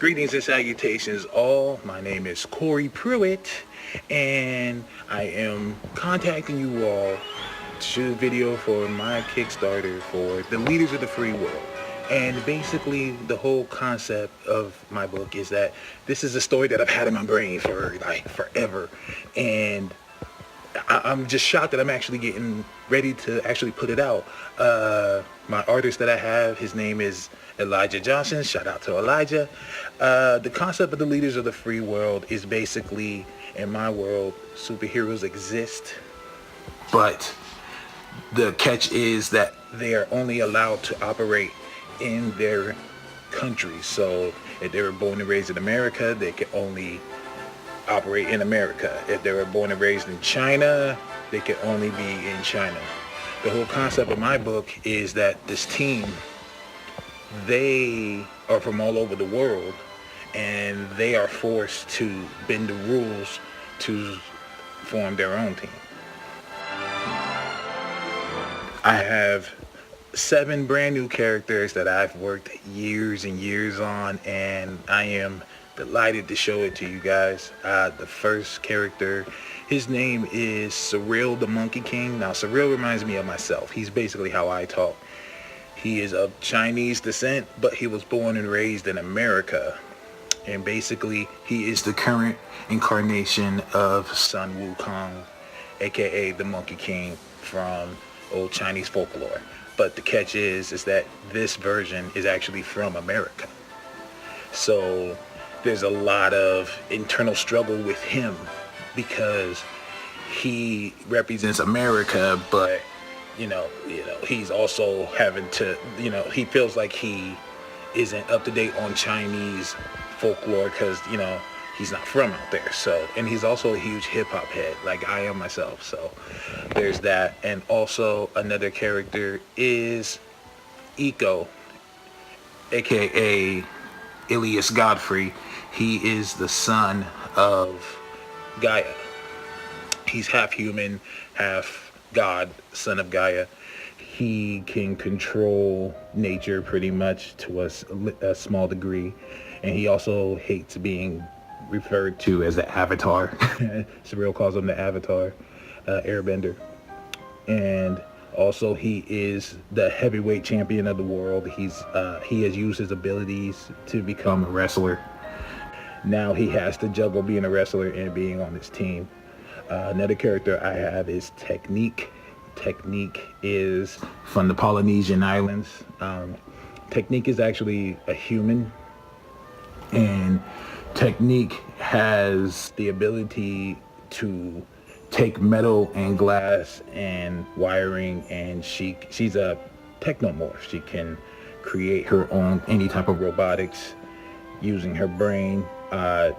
Greetings and salutations all. My name is Corey Pruitt and I am contacting you all to shoot a video for my Kickstarter for the leaders of the free world. And basically the whole concept of my book is that this is a story that I've had in my brain for like forever, and I'm just shocked that I'm actually getting ready to actually put it out. My artist that I have, his name is Elijah Johnson. Shout out to Elijah. The concept of the leaders of the free world is basically, in my world, superheroes exist, but the catch is that they are only allowed to operate in their country. So if they were born and raised in America, they can only operate in America. If they were born and raised in China, they can only be in China. The whole concept of my book is that this team, they are from all over the world, and they are forced to bend the rules to form their own team. I have 7 brand new characters that I've worked years and years on, and I am delighted to show it to you guys. The first character, his name is Surreal the Monkey King. Now Surreal reminds me of myself. He's basically how I talk. He is of Chinese descent, but he was born and raised in America. And basically he is the current incarnation of Sun Wukong, aka the Monkey King from old Chinese folklore. But the catch is that this version is actually from America. So there's a lot of internal struggle with him because he represents America, but you know, he's also having to, he feels like he isn't up to date on Chinese folklore because, he's not from out there. So, and he's also a huge hip hop head, like I am myself. So there's that. And also another character is Eco, aka ILLYAS Godfrey. He is the son of Gaia. He's half human, half God, son of Gaia. He can control nature pretty much to a small degree. And he also hates being referred to as the Avatar. Surreal calls him the Avatar, Airbender. And also he is the heavyweight champion of the world. He has used his abilities to become a wrestler. Now he has to juggle being a wrestler and being on this team. Another character I have is TECH-NEEK. TECH-NEEK is from the Polynesian Islands. TECH-NEEK is actually a human, and TECH-NEEK has the ability to take metal and glass and wiring, and she's a technomorph. She can create her own any type of robotics using her brain.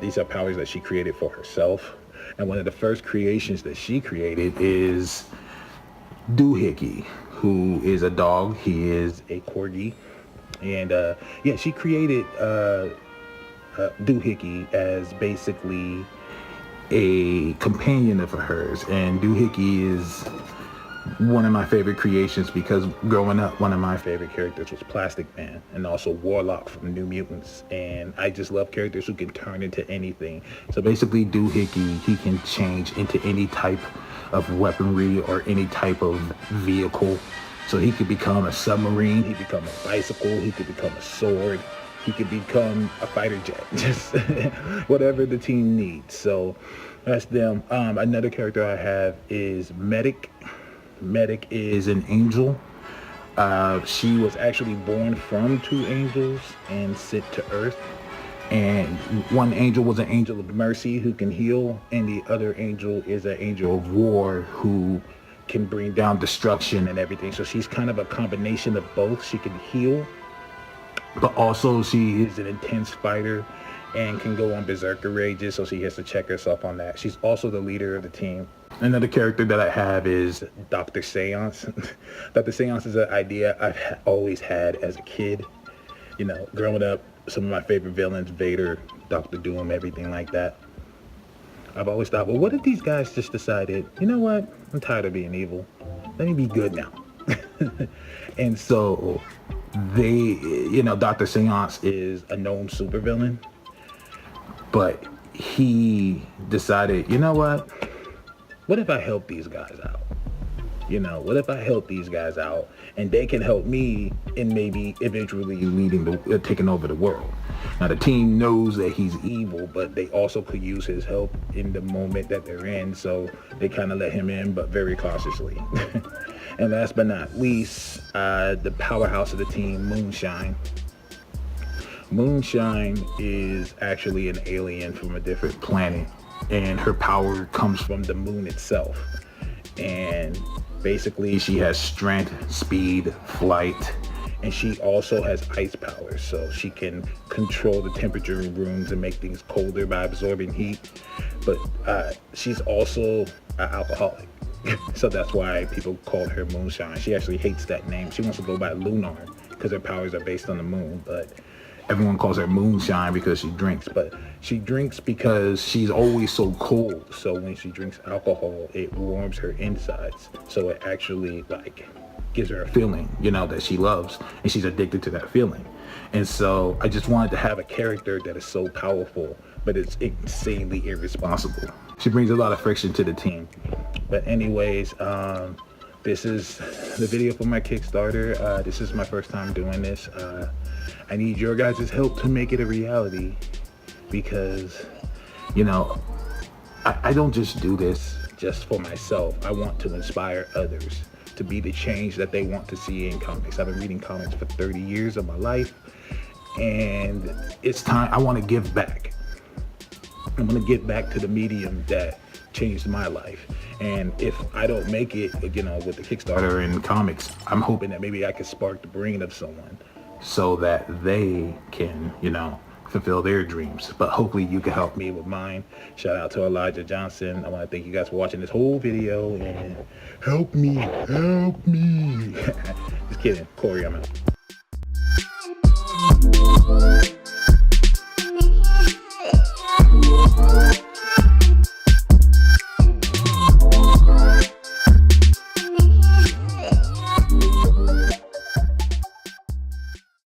These are powers that she created for herself. And one of the first creations that she created is DOOHICKEY, who is a dog. He is a corgi. And yeah, she created DOOHICKEY as basically a companion of hers. And DOOHICKEY is one of my favorite creations because growing up, one of my favorite characters was Plastic Man, and also Warlock from New Mutants. And I just love characters who can turn into anything. So basically DOOHICKEY, he can change into any type of weaponry or any type of vehicle. So he could become a submarine, he could become a bicycle, he could become a sword, he could become a fighter jet, just whatever the team needs. So that's them. Another character I have is Medic. Medic is an angel. She was actually born from 2 angels and sent to Earth. And one angel was an angel of mercy who can heal, and the other angel is an angel of war who can bring down destruction and everything. So she's kind of a combination of both. She can heal, but also she is an intense fighter and can go on berserker rages, so she has to check herself on that. She's also the leader of the team. Another character that I have is Dr. Seance. Dr. Seance is an idea I've always had as a kid. Growing up, some of my favorite villains, Vader, Dr. Doom, everything like that. I've always thought, well, what if these guys just decided, you know what? I'm tired of being evil. Let me be good now. And so they, Dr. Seance is a known supervillain. but he decided, you know what if I help these guys out? You know, what if I help these guys out and they can help me in maybe eventually taking over the world? Now the team knows that he's evil, but they also could use his help in the moment that they're in, so they kind of let him in, but very cautiously. And last but not least, the powerhouse of the team, Moonshine. Moonshine is actually an alien from a different planet, and her power comes from the moon itself. And basically she has strength, speed, flight, and she also has ice powers, so she can control the temperature in rooms and make things colder by absorbing heat. But she's also an alcoholic. So that's why people called her Moonshine. She actually hates that name. She wants to go by Lunar because her powers are based on the moon, but everyone calls her Moonshine because she drinks. But she drinks because she's always so cold. So when she drinks alcohol, it warms her insides. So it actually like gives her a feeling, you know, that she loves, and she's addicted to that feeling. And so I just wanted to have a character that is so powerful, but it's insanely irresponsible. She brings a lot of friction to the team. But anyways, this is the video for my Kickstarter. This is my first time doing this. I need your guys' help to make it a reality, because, you know, I don't just do this just for myself. I want to inspire others to be the change that they want to see in comics. I've been reading comics for 30 years of my life, and it's time. I want to give back. I want to get back to the medium that changed my life. And if I don't make it, you know, with the Kickstarter and comics, I'm hoping that maybe I can spark the brain of someone so that they can, you know, fulfill their dreams. But hopefully you can help me with mine. Shout out to Elijah Johnson. I want to thank you guys for watching this whole video, and help me, help me. Just kidding. Corey, I'm out.